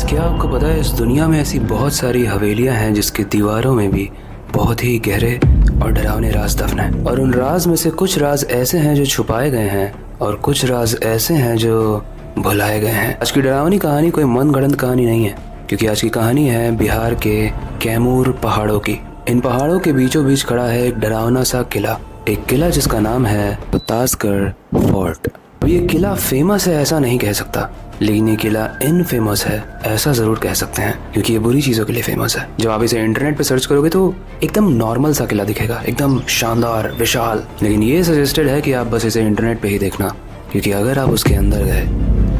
Guys, क्या आपको पता है इस दुनिया में ऐसी बहुत सारी हवेलियां हैं जिसकी दीवारों में भी बहुत ही गहरे और डरावने राज दफन है। और उन राज में से कुछ राज ऐसे हैं जो छुपाए गए हैं और कुछ राज ऐसे हैं जो भुलाए गए हैं। आज की डरावनी कहानी कोई मनगढ़ंत कहानी नहीं है, क्योंकि आज की कहानी है बिहार के कैमूर पहाड़ों की। इन पहाड़ों के बीचों बीच खड़ा है एक डरावना सा किला, एक किला जिसका नाम है ताजगढ़ फोर्ट। अब ये किला फेमस है ऐसा नहीं कह सकता, लेकिन ये किला इनफेमस है ऐसा जरूर कह सकते हैं, क्योंकि ये बुरी चीजों के लिए फेमस है। जब आप इसे इंटरनेट पे सर्च करोगे तो एकदम नॉर्मल सा किला दिखेगा, एकदम शानदार विशाल। लेकिन ये सजेस्टेड है कि आप बस इसे इंटरनेट पे ही देखना, क्योंकि अगर आप उसके अंदर गए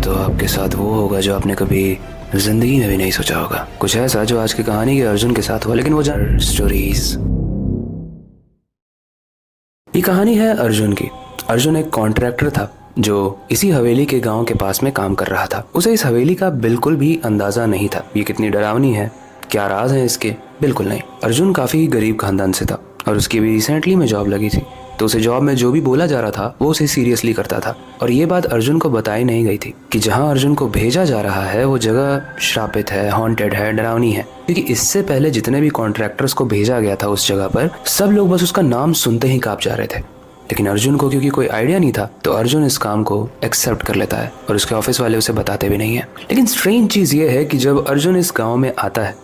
तो आपके साथ वो होगा जो आपने कभी जिंदगी में भी नहीं सोचा होगा। कुछ ऐसा जो आज की कहानी के अर्जुन के साथ हुआ, लेकिन वो स्टोरीज। ये कहानी है अर्जुन की। अर्जुन एक कॉन्ट्रैक्टर था जो इसी हवेली के गांव के पास में काम कर रहा था। उसे इस हवेली का बिल्कुल भी अंदाजा नहीं था। ये कितनी डरावनी है, क्या राज है इसके, बिल्कुल नहीं। अर्जुन काफी गरीब खानदान से था और उसकी भी रिसेंटली में जॉब लगी थी, तो उसे जॉब में जो भी बोला जा रहा था वो उसे सीरियसली करता था। और ये बात अर्जुन को बताई नहीं गई थी कि जहाँ अर्जुन को भेजा जा रहा है वो जगह श्रापित है, हॉन्टेड है, डरावनी है। क्योंकि इससे पहले जितने भी कॉन्ट्रैक्टर्स को भेजा गया था उस जगह पर, सब लोग बस उसका नाम सुनते ही कांप जा रहे थे। लेकिन अर्जुन को क्योंकि कोई आइडिया नहीं था, तो अर्जुन इस काम को एक्सेप्ट कर लेता है और उसके ऑफिस वाले उसे बताते भी नहीं है। लेकिन स्ट्रेंज चीज ये है कि जब अर्जुन इस गांव में आता है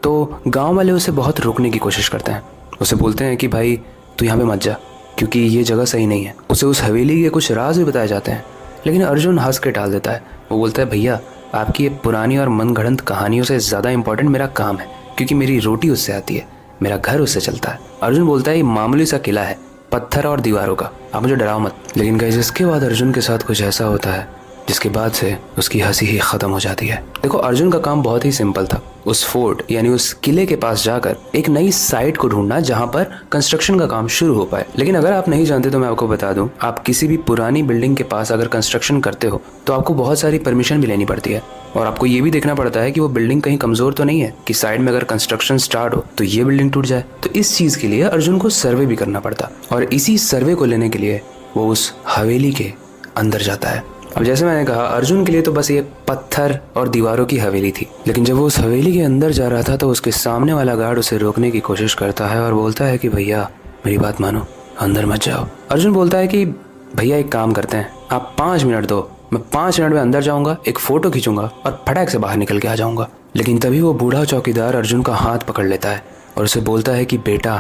तो गांव वाले उसे बहुत रोकने की कोशिश करते हैं। उसे बोलते हैं कि भाई तू यहाँ पे मत जा, क्योंकि ये जगह सही नहीं है। उसे उस हवेली के कुछ राज भी बताए जाते हैं, लेकिन अर्जुन हंस के टाल देता है। वो बोलता है, भैया आपकी ये पुरानी और मनगढ़ंत कहानियों से ज़्यादा इंपॉर्टेंट मेरा काम है, क्योंकि मेरी रोटी उससे आती है, मेरा घर उससे चलता है। अर्जुन बोलता है, ये मामूली सा किला है, पत्थर और दीवारों का, आप मुझे डराओ मत। लेकिन गाइस, इसके बाद अर्जुन के साथ कुछ ऐसा होता है जिसके बाद से उसकी हंसी ही खत्म हो जाती है। देखो, अर्जुन का काम बहुत ही सिंपल था, उस फोर्ट यानी उस किले के पास जाकर एक नई साइट को ढूंढना जहां पर कंस्ट्रक्शन का काम शुरू हो पाए। लेकिन अगर आप नहीं जानते तो मैं आपको बता दूं, आप किसी भी पुरानी बिल्डिंग के पास अगर कंस्ट्रक्शन करते हो तो आपको बहुत सारी परमिशन भी लेनी पड़ती है, और आपको ये भी देखना पड़ता है कि वो बिल्डिंग कहीं कमजोर तो नहीं है, कि साइड में अगर कंस्ट्रक्शन स्टार्ट हो तो ये बिल्डिंग टूट जाए। तो इस चीज के लिए अर्जुन को सर्वे भी करना पड़ता, और इसी सर्वे को लेने के लिए वो उस हवेली के अंदर जाता है। अब जैसे मैंने कहा, अर्जुन के लिए तो बस ये पत्थर और दीवारों की हवेली थी, लेकिन जब वो उस हवेली के अंदर जा रहा था तो उसके सामने वाला गार्ड उसे रोकने की कोशिश करता है और बोलता है कि भैया मेरी बात मानो, अंदर मत जाओ। अर्जुन बोलता है कि भैया एक काम करते हैं, आप 5 मिनट दो, मैं 5 मिनट में अंदर जाऊंगा, एक फोटो खींचूंगा और फटाक से बाहर निकल के आ जाऊंगा। लेकिन तभी वो बूढ़ा चौकीदार अर्जुन का हाथ पकड़ लेता है और उसे बोलता है कि बेटा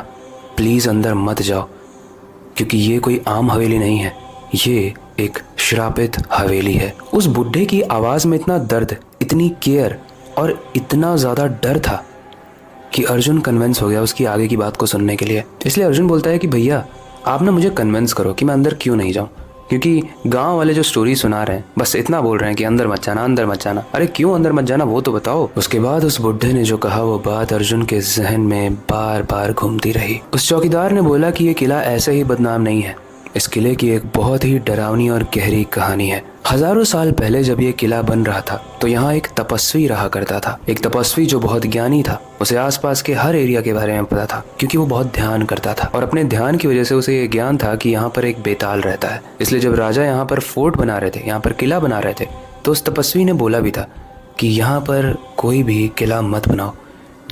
प्लीज अंदर मत जाओ, क्योंकि ये कोई आम हवेली नहीं है, ये एक श्रापित हवेली है। उस बुढ़े की आवाज में इतना दर्द, इतनी केयर और इतना ज्यादा डर था कि अर्जुन कन्विंस हो गया उसकी आगे की बात को सुनने के लिए। इसलिए अर्जुन बोलता है कि भैया आप ना मुझे कन्विंस करो कि मैं अंदर क्यों नहीं जाऊं, क्योंकि गांव वाले जो स्टोरी सुना रहे हैं बस इतना बोल रहे हैं कि अंदर मत जाना, अंदर मत जाना। अरे क्यों अंदर मत जाना वो तो बताओ। उसके बाद उस बुढ़े ने जो कहा वो बात अर्जुन के जहन में बार बार घूमती रही। उस चौकीदार ने बोला कि ये किला ऐसे ही बदनाम नहीं है, इस किले की एक बहुत ही डरावनी और गहरी कहानी है। हजारों साल पहले जब ये किला बन रहा था तो यहाँ एक तपस्वी रहा करता था, एक तपस्वी जो बहुत ज्ञानी था। उसे आसपास के हर एरिया के बारे में पता था, क्योंकि वो बहुत ध्यान करता था, और अपने ध्यान की वजह से उसे ये ज्ञान था कि यहाँ पर एक बेताल रहता है। इसलिए जब राजा यहाँ पर फोर्ट बना रहे थे, यहाँ पर किला बना रहे थे, तो उस तपस्वी ने बोला भी था कि यहाँ पर कोई भी किला मत बनाओ,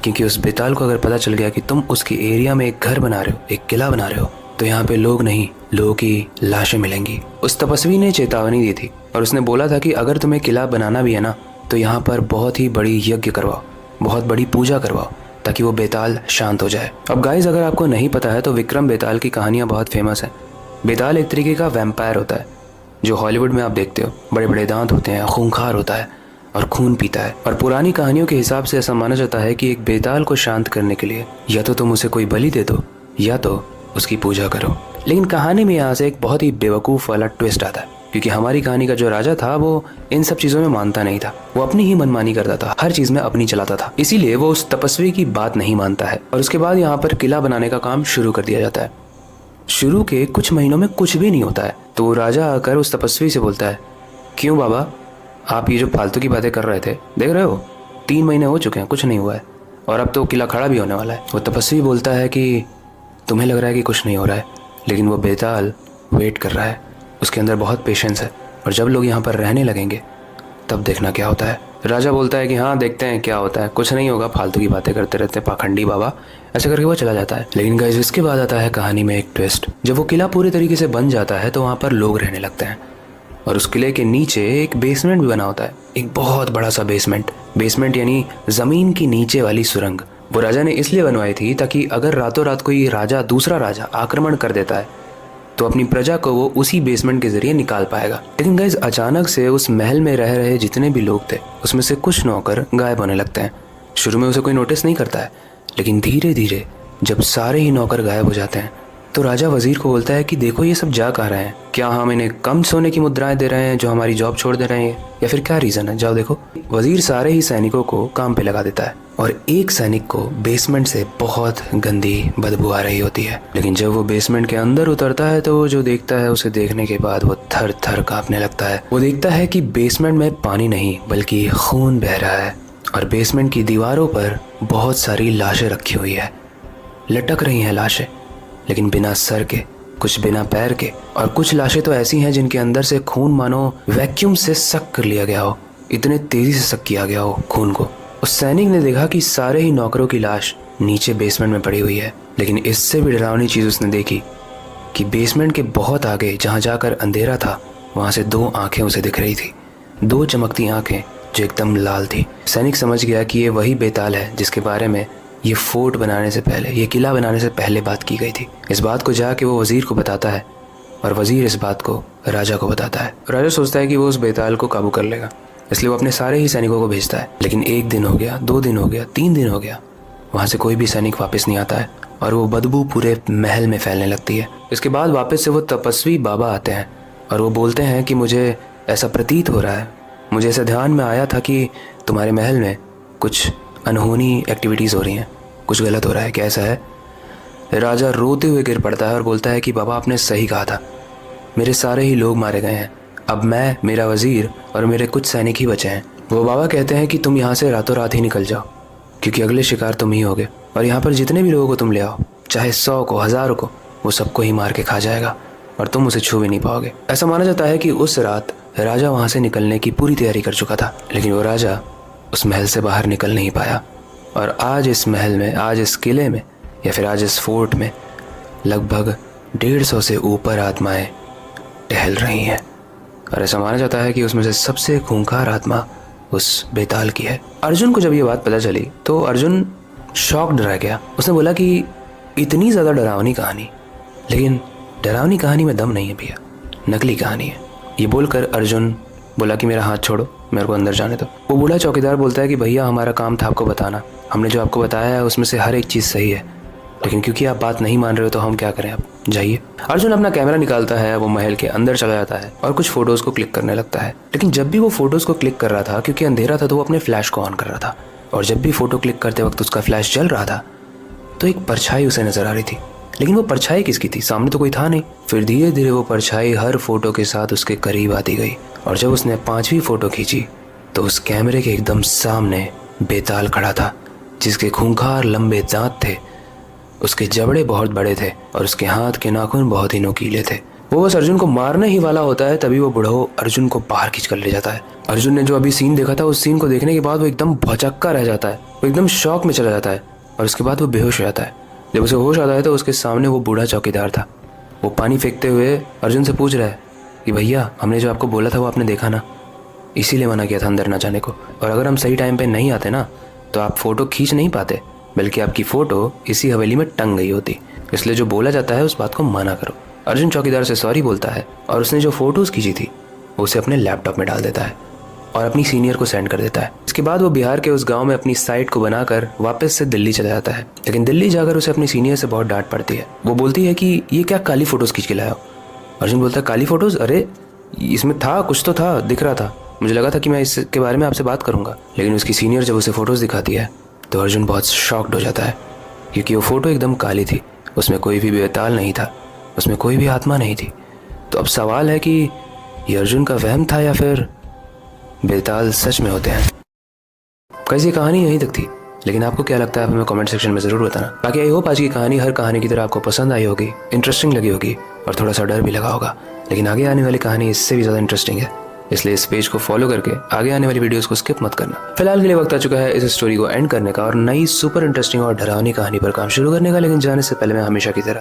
क्योंकि उस बेताल को अगर पता चल गया कि तुम उसके एरिया में एक घर बना रहे हो, एक किला बना रहे हो, तो यहाँ पे लोग नहीं, लोगों की लाशें मिलेंगी। उस तपस्वी ने चेतावनी दी थी और उसने बोला था कि अगर तुम्हें किला बनाना भी है ना, तो यहाँ पर बहुत ही बड़ी यज्ञ करवाओ, बहुत बड़ी पूजा करवाओ, ताकि वो बेताल शांत हो जाए। अब गाइस, अगर आपको नहीं पता है तो विक्रम बेताल की कहानियाँ बहुत फेमस हैं। बेताल एक तरीके का वैम्पायर होता है, जो हॉलीवुड में आप देखते हो, बड़े बड़े दांत होते हैं, खूंखार होता है और खून पीता है। और पुरानी कहानियों के हिसाब से ऐसा माना जाता है कि एक बेताल को शांत करने के लिए या तो तुम उसे कोई बलि दे दो या तो उसकी पूजा करो। लेकिन कहानी में यहाँ से एक बहुत ही बेवकूफ़ वाला ट्विस्ट आता है, क्योंकि हमारी कहानी का जो राजा था वो इन सब चीज़ों में मानता नहीं था, वो अपनी ही मनमानी करता था, हर चीज़ में अपनी चलाता था। इसीलिए वो उस तपस्वी की बात नहीं मानता है और उसके बाद यहाँ पर किला बनाने का काम शुरू कर दिया जाता है। शुरू के कुछ महीनों में कुछ भी नहीं होता है, तो वो राजा आकर उस तपस्वी से बोलता है, क्यों बाबा आप ये जो फालतू की बातें कर रहे थे, देख रहे हो 3 महीने हो चुके हैं, कुछ नहीं हुआ है, और अब तो किला खड़ा भी होने वाला है। वो तपस्वी बोलता है कि तुम्हें लग रहा है कि कुछ नहीं हो रहा है, लेकिन वो बेताल वेट कर रहा है, उसके अंदर बहुत पेशेंस है, और जब लोग यहाँ पर रहने लगेंगे तब देखना क्या होता है। राजा बोलता है कि हाँ देखते हैं क्या होता है, कुछ नहीं होगा, फालतू की बातें करते रहते पाखंडी बाबा, ऐसे करके वो चला जाता है। लेकिन गाइस इसके बाद आता है कहानी में एक ट्विस्ट। जब वो किला पूरी तरीके से बन जाता है तो वहाँ पर लोग रहने लगते हैं और उस किले के नीचे एक बेसमेंट भी बना होता है, एक बहुत बड़ा सा बेसमेंट यानी जमीन की नीचे वाली सुरंग। वो राजा ने इसलिए बनवाई थी ताकि अगर रातों रात कोई दूसरा राजा आक्रमण कर देता है तो अपनी प्रजा को वो उसी बेसमेंट के जरिए निकाल पाएगा। लेकिन गाइस अचानक से उस महल में रह रहे जितने भी लोग थे उसमें से कुछ नौकर गायब होने लगते हैं। शुरू में उसे कोई नोटिस नहीं करता है, लेकिन धीरे धीरे जब सारे ही नौकर गायब हो जाते हैं तो राजा वजीर को बोलता है कि देखो ये सब जा कहाँ रहे हैं, क्या हम इन्हें कम सोने की मुद्राएं दे रहे हैं जो हमारी जॉब छोड़ दे रहे हैं, या फिर क्या रीजन है, जाओ देखो। वजीर सारे ही सैनिकों को काम पे लगा देता है और एक सैनिक को बेसमेंट से बहुत गंदी बदबू आ रही होती है। लेकिन जब वो बेसमेंट के अंदर उतरता है तो वो जो देखता है उसे देखने के बाद वो थर थर कांपने लगता है। वो देखता है कि बेसमेंट में पानी नहीं बल्कि खून बह रहा है और बेसमेंट की दीवारों पर बहुत सारी लाशें रखी हुई है, लटक रही हैं लाशें, लेकिन बिना सर के, कुछ बिना पैर के, और कुछ लाशें तो ऐसी हैं जिनके अंदर से खून मानो वैक्यूम से सक कर लिया गया हो, इतने तेजी से सक किया गया हो खून को। उस सैनिक ने देखा कि सारे ही नौकरों की लाश नीचे बेसमेंट में पड़ी हुई है। लेकिन इससे भी डरावनी चीज उसने देखी कि बेसमेंट के बहुत आगे जहाँ जाकर अंधेरा था वहां से दो आंखें उसे दिख रही थी, दो चमकती आंखें जो एकदम लाल थी। सैनिक समझ गया कि ये वही बेताल है जिसके बारे में ये फोर्ट बनाने से पहले, ये किला बनाने से पहले बात की गई थी। इस बात को जाके वो वजीर को बताता है और वजीर इस बात को राजा को बताता है। राजा सोचता है कि वो उस बेताल को काबू कर लेगा, इसलिए वो अपने सारे ही सैनिकों को भेजता है। लेकिन 1 दिन हो गया, 2 दिन हो गया, 3 दिन हो गया, वहां से कोई भी सैनिक वापस नहीं आता है और वो बदबू पूरे महल में फैलने लगती है। इसके बाद वापस से वो तपस्वी बाबा आते हैं और वो बोलते हैं कि मुझे ऐसा प्रतीत हो रहा है, मुझे ऐसा ध्यान में आया था कि तुम्हारे महल में कुछ अनहोनी एक्टिविटीज़ हो रही हैं, कुछ गलत हो रहा है, क्या ऐसा है? राजा रोते हुए गिर पड़ता है और बोलता है कि बाबा आपने सही कहा था, मेरे सारे ही लोग मारे गए हैं, अब मैं, मेरा वजीर और मेरे कुछ सैनिक ही बचे हैं। वो बाबा कहते हैं कि तुम यहाँ से रातों रात ही निकल जाओ क्योंकि अगले शिकार तुम ही होगे और यहाँ पर जितने भी लोगों को तुम ले आओ, चाहे 100 को, 1000 को, वो सबको ही मार के खा जाएगा और तुम उसे छू भी नहीं पाओगे। ऐसा माना जाता है कि उस रात राजा वहाँ से निकलने की पूरी तैयारी कर चुका था, लेकिन वो राजा उस महल से बाहर निकल नहीं पाया। और आज इस महल में, आज इस किले में या फिर आज इस फोर्ट में लगभग 150 से ऊपर आत्माएं टहल रही हैं और ऐसा माना जाता है कि उसमें से सबसे खूंखार आत्मा उस बेताल की है। अर्जुन को जब ये बात पता चली तो अर्जुन शॉक्ड रह गया। उसने बोला कि इतनी ज़्यादा डरावनी कहानी, लेकिन डरावनी कहानी में दम नहीं है भैया, नकली कहानी है। ये बोलकर अर्जुन बोला कि मेरा हाथ छोड़ो, मेरे को अंदर जाने दो। वो बूढ़ा चौकीदार बोलता है कि भैया हमारा काम था आपको बताना, हमने जो आपको बताया है उसमें से हर एक चीज़ सही है, लेकिन क्योंकि आप बात नहीं मान रहे हो तो हम क्या करें, आप जाइए। अर्जुन अपना कैमरा निकालता है, वो महल के अंदर चला जाता है और कुछ फोटोज़ को क्लिक करने लगता है। लेकिन जब भी वो फोटोज़ को क्लिक कर रहा था, क्योंकि अंधेरा था तो वो अपने फ्लैश को ऑन कर रहा था, और जब भी फोटो क्लिक करते वक्त उसका फ्लैश जल रहा था तो एक परछाई उसे नजर आ रही थी। लेकिन वो परछाई किसकी थी, सामने तो कोई था नहीं। फिर धीरे धीरे वो परछाई हर फोटो के साथ उसके करीब आती गई और जब उसने 5वीं फोटो खींची तो उस कैमरे के एकदम सामने बेताल खड़ा था, जिसके खूंखार लंबे दांत थे, उसके जबड़े बहुत बड़े थे और उसके हाथ के नाखून बहुत ही नुकीले थे। वो बस अर्जुन को मारने ही वाला होता है, तभी वो बुढ़ो अर्जुन को बाहर खींच कर ले जाता है। अर्जुन ने जो अभी सीन देखा था उस सीन को देखने के बाद वो एकदम भौचक्का रह जाता है, वो एकदम शॉक में चला जाता है और उसके बाद वो बेहोश हो जाता है। जब उसे होश आता है तो उसके सामने वो बूढ़ा चौकीदार था। वो पानी फेंकते हुए अर्जुन से पूछ रहा है कि भैया हमने जो आपको बोला था वो आपने देखा ना, इसीलिए मना किया था अंदर ना जाने को, और अगर हम सही टाइम पे नहीं आते ना तो आप फोटो खींच नहीं पाते, बल्कि आपकी फोटो इसी हवेली में टंग गई होती, इसलिए जो बोला जाता है उस बात को माना करो। अर्जुन चौकीदार से सॉरी बोलता है और उसने जो फोटोज़ खींची थी वो उसे अपने लैपटॉप में डाल देता है और अपनी सीनियर को सेंड कर देता है। इसके बाद वो बिहार के उस गांव में अपनी साइट को बनाकर वापस से दिल्ली चला जाता है। लेकिन दिल्ली जाकर उसे अपनी सीनियर से बहुत डांट पड़ती है। वो बोलती है कि ये क्या काली फोटोज़ खींच के लाया हो। अर्जुन बोलता है काली फोटोज़, अरे इसमें था कुछ तो था, दिख रहा था, मुझे लगा था कि मैं इसके बारे में आपसे बात करूंगा। लेकिन उसकी सीनियर जब उसे फ़ोटोज़ दिखाती है तो अर्जुन बहुत शॉक्ड हो जाता है, क्योंकि वो फ़ोटो एकदम काली थी, उसमें कोई भी बेताल नहीं था, उसमें कोई भी आत्मा नहीं थी। तो अब सवाल है कि ये अर्जुन का वहम था या फिर बेताल सच में होते हैं। कैसी कहानी यहीं तक थी, लेकिन आपको क्या लगता है आप हमें कमेंट सेक्शन में ज़रूर बताना। बाकी आई होप आज की कहानी हर कहानी की तरह आपको पसंद आई होगी, इंटरेस्टिंग लगी होगी और थोड़ा सा डर भी लगा होगा। लेकिन आगे आने वाली कहानी इससे भी ज़्यादा इंटरेस्टिंग है, इसलिए इस पेज को फॉलो करके आगे आने वाली वीडियोस को स्किप मत करना। फिलहाल के लिए वक्त आ चुका है इस स्टोरी को एंड करने का और नई सुपर इंटरेस्टिंग और डरावनी कहानी पर काम शुरू करने का, लेकिन जाने से पहले मैं हमेशा की तरह